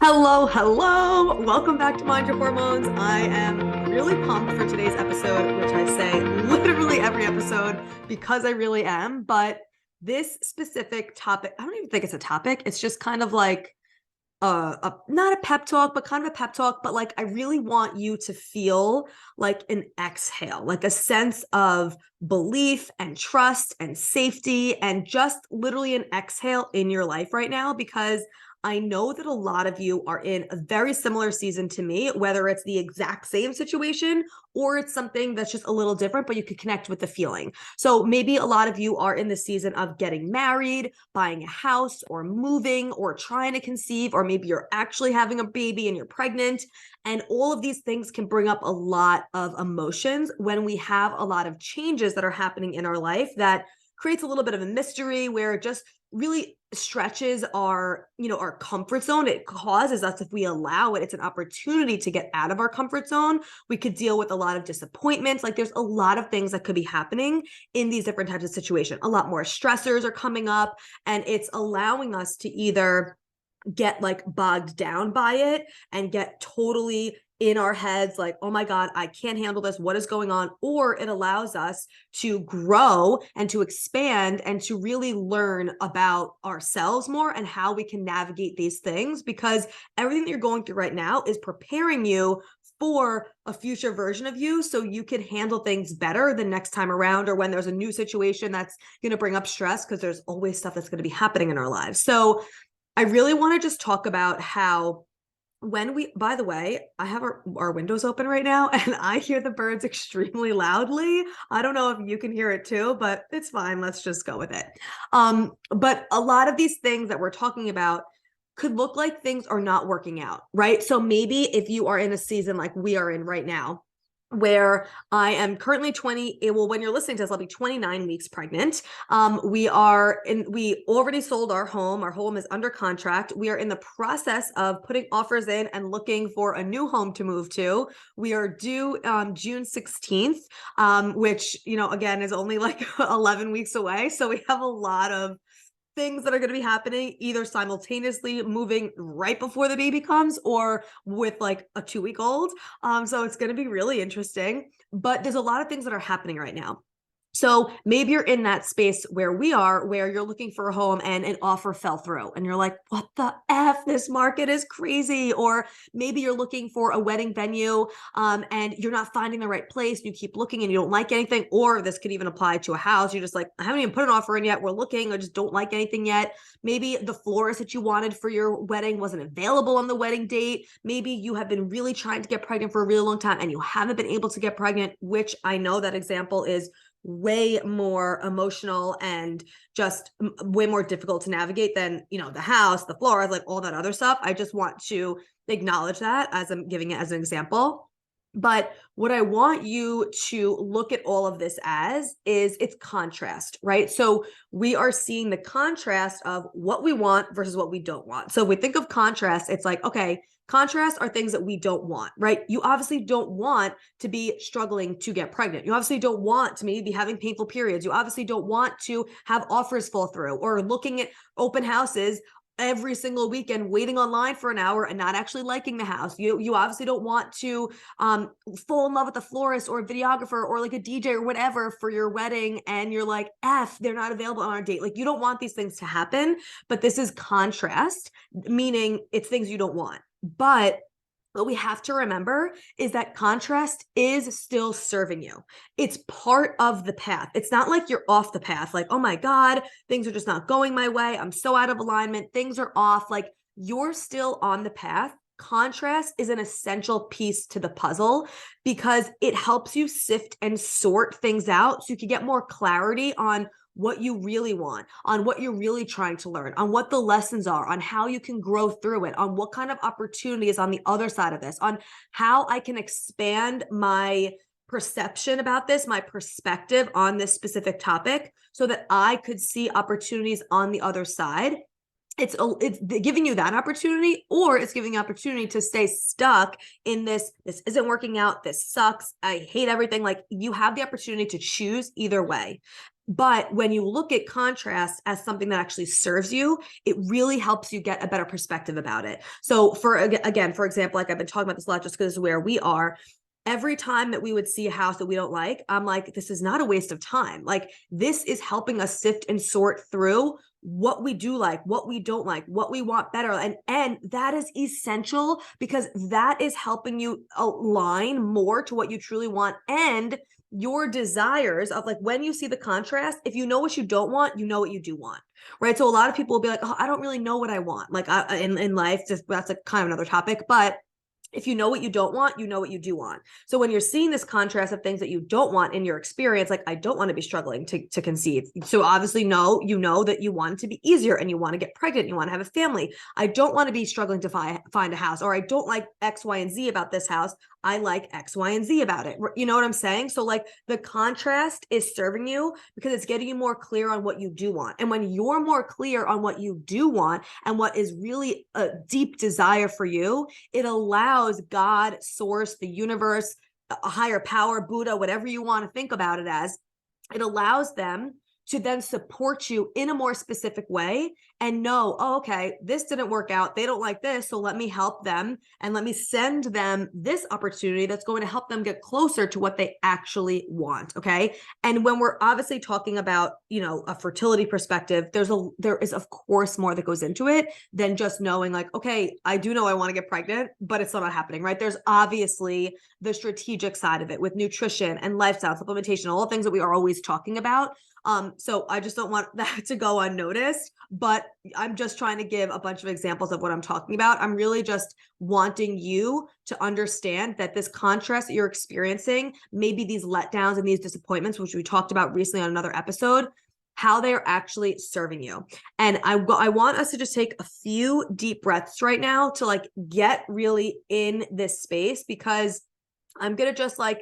Hello, hello. Welcome back to Mind Your Hormones. I am really pumped for today's episode, which I say literally every episode because I really am. But this specific topic, I don't even think it's a topic. It's just kind of like not a pep talk, but kind of a pep talk. But like, I really want you to feel like an exhale, like a sense of belief and trust and safety, and just literally an exhale in your life right now, because I know that a lot of you are in a very similar season to me, whether it's the exact same situation or it's something that's just a little different, but you could connect with the feeling. So maybe a lot of you are in the season of getting married, buying a house, or moving, or trying to conceive, or maybe you're actually having a baby and you're pregnant. And all of these things can bring up a lot of emotions when we have a lot of changes that are happening in our life that creates a little bit of a mystery, where it just really stretches our comfort zone. It causes us, if we allow it, it's an opportunity to get out of our comfort zone. We could deal with a lot of disappointments. Like, there's a lot of things that could be happening in these different types of situations. A lot more stressors are coming up, and it's allowing us to either get like bogged down by it and get totally in our heads like, oh my God, I can't handle this. What is going on? Or it allows us to grow and to expand and to really learn about ourselves more and how we can navigate these things, because everything that you're going through right now is preparing you for a future version of you, so you can handle things better the next time around, or when there's a new situation that's going to bring up stress, because there's always stuff that's going to be happening in our lives. So I really want to just talk about how, by the way, I have our windows open right now and I hear the birds extremely loudly. I don't know if you can hear it too, but it's fine. Let's just go with it. But a lot of these things that we're talking about could look like things are not working out, right? So maybe if you are in a season like we are in right now, where I am currently when you're listening to this, I'll be 29 weeks pregnant. We already sold our home. Our home is under contract. We are in the process of putting offers in and looking for a new home to move to. We are due June 16th, which, again, is only like 11 weeks away. So we have a lot of things that are going to be happening either simultaneously, moving right before the baby comes, or with like a 2-week old. So it's going to be really interesting, but there's a lot of things that are happening right now. So maybe you're in that space where we are, where you're looking for a home and an offer fell through and you're like, what the F? This market is crazy. Or maybe you're looking for a wedding venue and you're not finding the right place. You keep looking and you don't like anything. Or this could even apply to a house. You're just like, I haven't even put an offer in yet. We're looking, I just don't like anything yet. Maybe the florist that you wanted for your wedding wasn't available on the wedding date. Maybe you have been really trying to get pregnant for a really long time and you haven't been able to get pregnant, which I know that example is way more emotional and just way more difficult to navigate than, the house, the flowers, like all that other stuff. I just want to acknowledge that as I'm giving it as an example. But what I want you to look at all of this as is its contrast, right? So we are seeing the contrast of what we want versus what we don't want. So if we think of contrast, it's like, okay, contrasts are things that we don't want, right? You obviously don't want to be struggling to get pregnant. You obviously don't want to maybe be having painful periods. You obviously don't want to have offers fall through, or looking at open houses every single weekend, waiting online for an hour and not actually liking the house. You obviously don't want to fall in love with a florist or a videographer or like a DJ or whatever for your wedding, and you're like, F, they're not available on our date. Like, you don't want these things to happen, but this is contrast, meaning it's things you don't want. But what we have to remember is that contrast is still serving you. It's part of the path. It's not like you're off the path, like, oh my God, things are just not going my way. I'm so out of alignment. Things are off. Like, you're still on the path. Contrast is an essential piece to the puzzle because it helps you sift and sort things out so you can get more clarity on what you really want, on what you're really trying to learn, on what the lessons are, on how you can grow through it, on what kind of opportunity is on the other side of this, on how I can expand my perception about this, my perspective on this specific topic, so that I could see opportunities on the other side. It's giving you that opportunity, or it's giving you opportunity to stay stuck in this isn't working out, this sucks, I hate everything. Like, you have the opportunity to choose either way. But when you look at contrast as something that actually serves you, it really helps you get a better perspective about it. So for example, like I've been talking about this a lot just because where we are, every time that we would see a house that we don't like, I'm like, this is not a waste of time. Like, this is helping us sift and sort through what we do like, what we don't like, what we want better. And that is essential because that is helping you align more to what you truly want and your desires of like when you see the contrast, if you know what you don't want, you know what you do want, right? So a lot of people will be like, oh, I don't really know what I want. Like in life, just that's a kind of another topic, but if you know what you don't want, you know what you do want. So when you're seeing this contrast of things that you don't want in your experience, like I don't want to be struggling to conceive. So obviously, no, you know that you want it to be easier and you want to get pregnant, you want to have a family. I don't want to be struggling to find a house, or I don't like X, Y, and Z about this house. I like X, Y, and Z about it. You know what I'm saying? So like the contrast is serving you because it's getting you more clear on what you do want. And when you're more clear on what you do want and what is really a deep desire for you, it allows God, source, the universe, a higher power, Buddha, whatever you want to think about it as, it allows them to then support you in a more specific way and know, oh, okay, this didn't work out. They don't like this. So let me help them and let me send them this opportunity that's going to help them get closer to what they actually want. Okay. And when we're obviously talking about, a fertility perspective, there is of course more that goes into it than just knowing like, okay, I do know I want to get pregnant, but it's not happening, right? There's obviously the strategic side of it with nutrition and lifestyle supplementation, all the things that we are always talking about. So I just don't want that to go unnoticed, but I'm just trying to give a bunch of examples of what I'm talking about. I'm really just wanting you to understand that this contrast that you're experiencing, maybe these letdowns and these disappointments, which we talked about recently on another episode, how they're actually serving you. And I want us to just take a few deep breaths right now to like get really in this space, because I'm going to just like,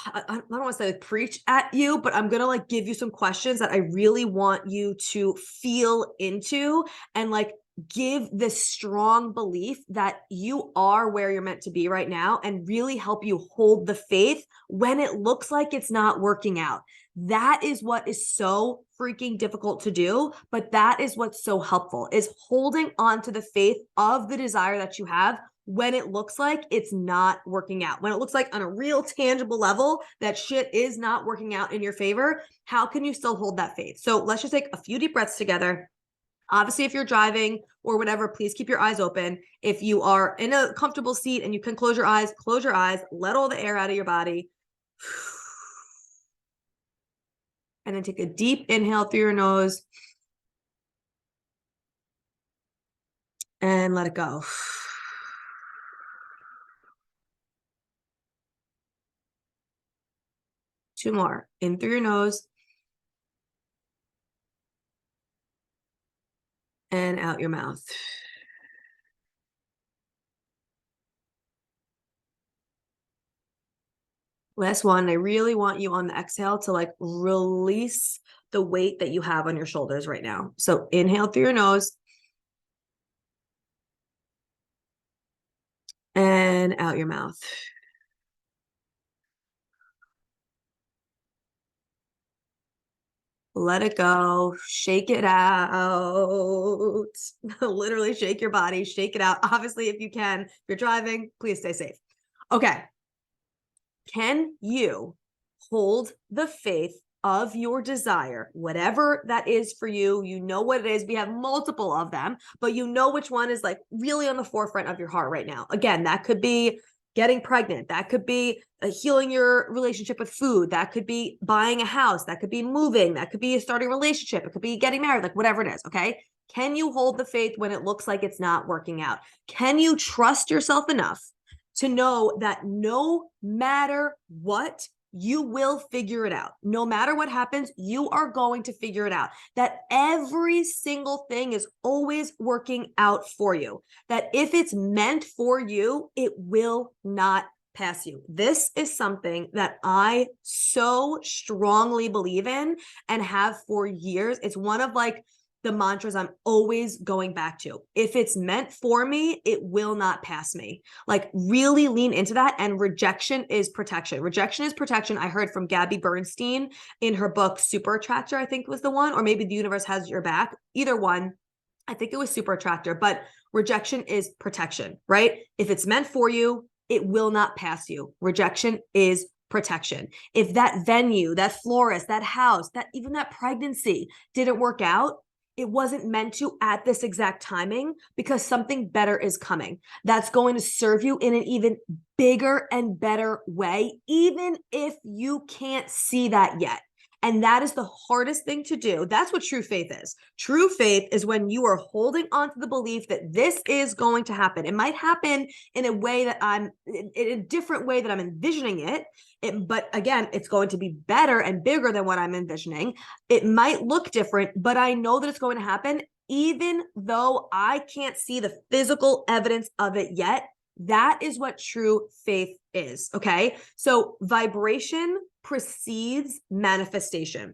I don't want to say like preach at you, but I'm going to like give you some questions that I really want you to feel into and like give this strong belief that you are where you're meant to be right now and really help you hold the faith when it looks like it's not working out. That is what is so freaking difficult to do, but that is what's so helpful, is holding on to the faith of the desire that you have when it looks like it's not working out, when it looks like on a real tangible level that shit is not working out in your favor. How can you still hold that faith? So let's just take a few deep breaths together. Obviously, if you're driving or whatever, please keep your eyes open. If you are in a comfortable seat and you can close your eyes, let all the air out of your body. And then take a deep inhale through your nose and let it go. Two more. In through your nose and out your mouth. Last one. I really want you on the exhale to like release the weight that you have on your shoulders right now. So inhale through your nose and out your mouth. Let it go. Shake it out. Literally shake your body, shake it out. Obviously, if you can, if you're driving, please stay safe. Okay. Can you hold the faith of your desire, whatever that is for you? You know what it is. We have multiple of them, but you know which one is like really on the forefront of your heart right now. Again, that could be getting pregnant. That could be healing your relationship with food. That could be buying a house. That could be moving. That could be starting a relationship. It could be getting married, like whatever it is. Okay. Can you hold the faith when it looks like it's not working out? Can you trust yourself enough to know that no matter what, you will figure it out? No matter what happens, you are going to figure it out. That every single thing is always working out for you. That if it's meant for you, it will not pass you. This is something that I so strongly believe in and have for years. It's one of like the mantras I'm always going back to. If it's meant for me, it will not pass me. Like really lean into that. And rejection is protection. Rejection is protection. I heard from Gabby Bernstein in her book, Super Attractor, I think was the one, or maybe The Universe Has Your Back. Either one. I think it was Super Attractor, but rejection is protection, right? If it's meant for you, it will not pass you. Rejection is protection. If that venue, that florist, that house, that even that pregnancy didn't work out, it wasn't meant to at this exact timing because something better is coming. That's going to serve you in an even bigger and better way, even if you can't see that yet. And that is the hardest thing to do. That's what true faith is. True faith is when you are holding on to the belief that this is going to happen. It might happen in a way that in a different way that I'm envisioning it. But again, it's going to be better and bigger than what I'm envisioning. It might look different, but I know that it's going to happen, even though I can't see the physical evidence of it yet. That is what true faith is. Okay. So vibration precedes manifestation.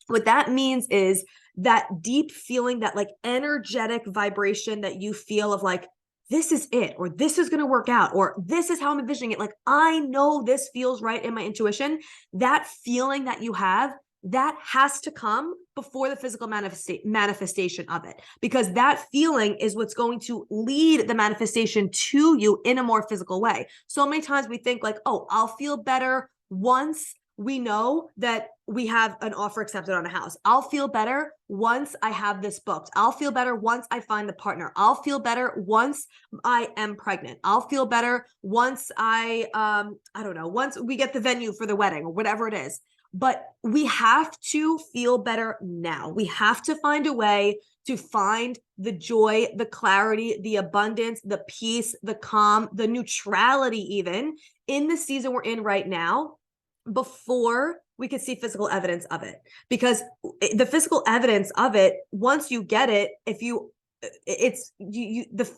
What that means is that deep feeling, that like energetic vibration that you feel of like, this is it, or this is going to work out, or this is how I'm envisioning it. Like, I know this feels right in my intuition. That feeling that you have, that has to come before the physical manifestation of it, because that feeling is what's going to lead the manifestation to you in a more physical way. So many times we think like, oh, I'll feel better once we know that we have an offer accepted on a house. I'll feel better once I have this booked. I'll feel better once I find the partner. I'll feel better once I am pregnant. I'll feel better once once we get the venue for the wedding or whatever it is. But we have to feel better now. We have to find a way to find the joy, the clarity, the abundance, the peace, the calm, the neutrality, even in the season we're in right now, before we could see physical evidence of it. Because the physical evidence of it, once you get it, the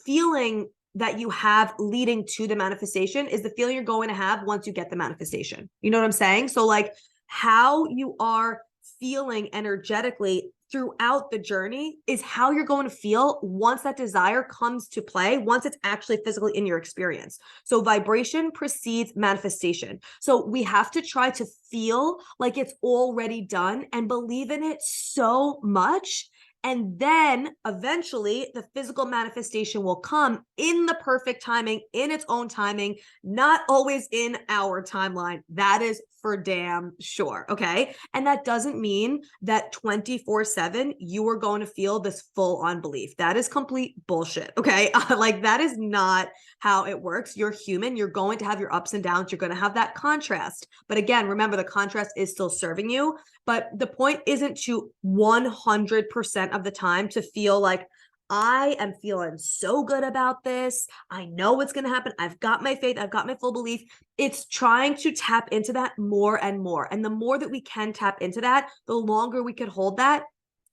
feeling that you have leading to the manifestation is the feeling you're going to have once you get the manifestation. You know what I'm saying? So like how you are feeling energetically throughout the journey is how you're going to feel once that desire comes to play, once it's actually physically in your experience. So vibration precedes manifestation. So we have to try to feel like it's already done and believe in it so much. And then eventually the physical manifestation will come in the perfect timing, in its own timing, not always in our timeline. That is for damn sure. Okay. And that doesn't mean that 24/7 you are going to feel this full on belief. That is complete bullshit. Okay. Like that is not how it works. You're human. You're going to have your ups and downs. You're going to have that contrast. But again, remember the contrast is still serving you. But the point isn't to 100% of the time to feel like, I am feeling so good about this. I know what's going to happen. I've got my faith. I've got my full belief. It's trying to tap into that more and more. And the more that we can tap into that, the longer we can hold that,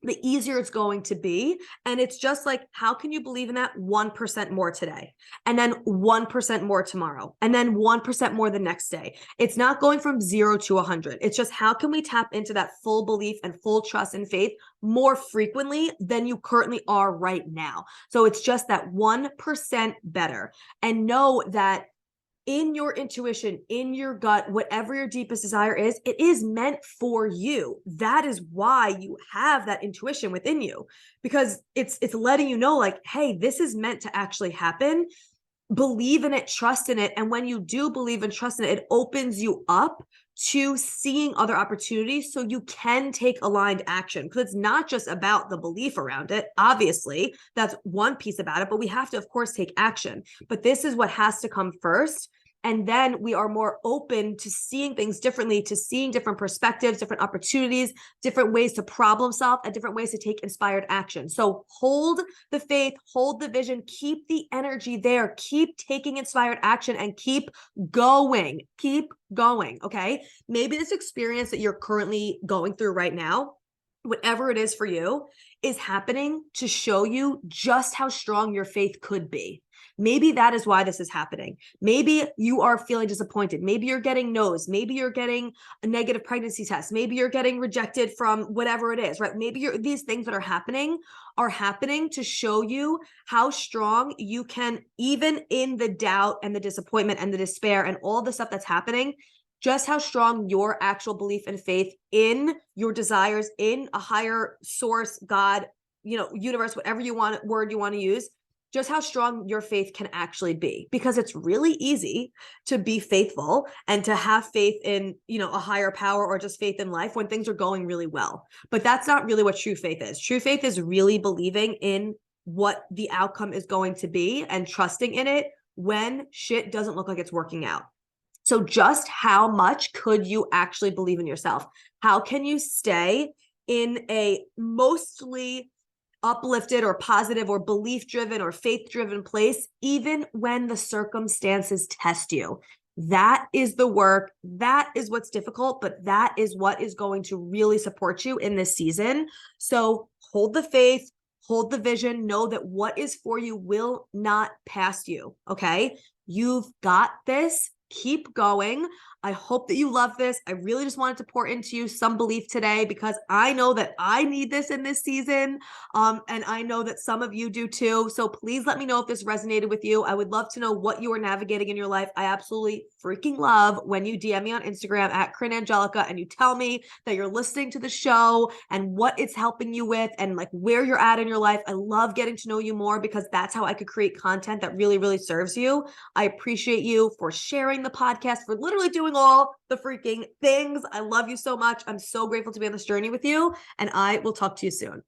the easier it's going to be. And it's just like, how can you believe in that 1% more today? And then 1% more tomorrow. And then 1% more the next day. It's not going from 0 to 100. It's just, how can we tap into that full belief and full trust and faith more frequently than you currently are right now? So it's just that 1% better. And know that in your intuition, in your gut, whatever your deepest desire is, it is meant for you. That is why you have that intuition within you, because it's letting you know like, hey, this is meant to actually happen. Believe in it, trust in it. And when you do believe and trust in it, it opens you up to seeing other opportunities so you can take aligned action, because it's not just about the belief around it. Obviously, that's one piece about it, but we have to, of course, take action. But this is what has to come first. And then we are more open to seeing things differently, to seeing different perspectives, different opportunities, different ways to problem solve, and different ways to take inspired action. So hold the faith, hold the vision, keep the energy there, keep taking inspired action, and keep going. Keep going. Okay. Maybe this experience that you're currently going through right now, whatever it is for you, is happening to show you just how strong your faith could be. Maybe that is why this is happening. Maybe you are feeling disappointed. Maybe you're getting no's. Maybe you're getting a negative pregnancy test. Maybe you're getting rejected from whatever it is, right? Maybe these things that are happening to show you how strong you can, even in the doubt and the disappointment and the despair and all the stuff that's happening, just how strong your actual belief and faith in your desires, in a higher source, God, universe, whatever word you want to use, just how strong your faith can actually be. Because it's really easy to be faithful and to have faith in, a higher power or just faith in life when things are going really well. But that's not really what true faith is. True faith is really believing in what the outcome is going to be and trusting in it when shit doesn't look like it's working out. So just how much could you actually believe in yourself? How can you stay in a mostly uplifted or positive or belief-driven or faith-driven place, even when the circumstances test you? That is the work. That is what's difficult, but that is what is going to really support you in this season. So hold the faith, hold the vision, know that what is for you will not pass you, okay? You've got this. Keep going. I hope that you love this. I really just wanted to pour into you some belief today because I know that I need this in this season. And I know that some of you do too. So please let me know if this resonated with you. I would love to know what you are navigating in your life. I absolutely freaking love when you DM me on Instagram at Corinne Angelica and you tell me that you're listening to the show and what it's helping you with and like where you're at in your life. I love getting to know you more because that's how I could create content that really, really serves you. I appreciate you for sharing the podcast, for literally doing all the freaking things. I love you so much. I'm so grateful to be on this journey with you, and I will talk to you soon.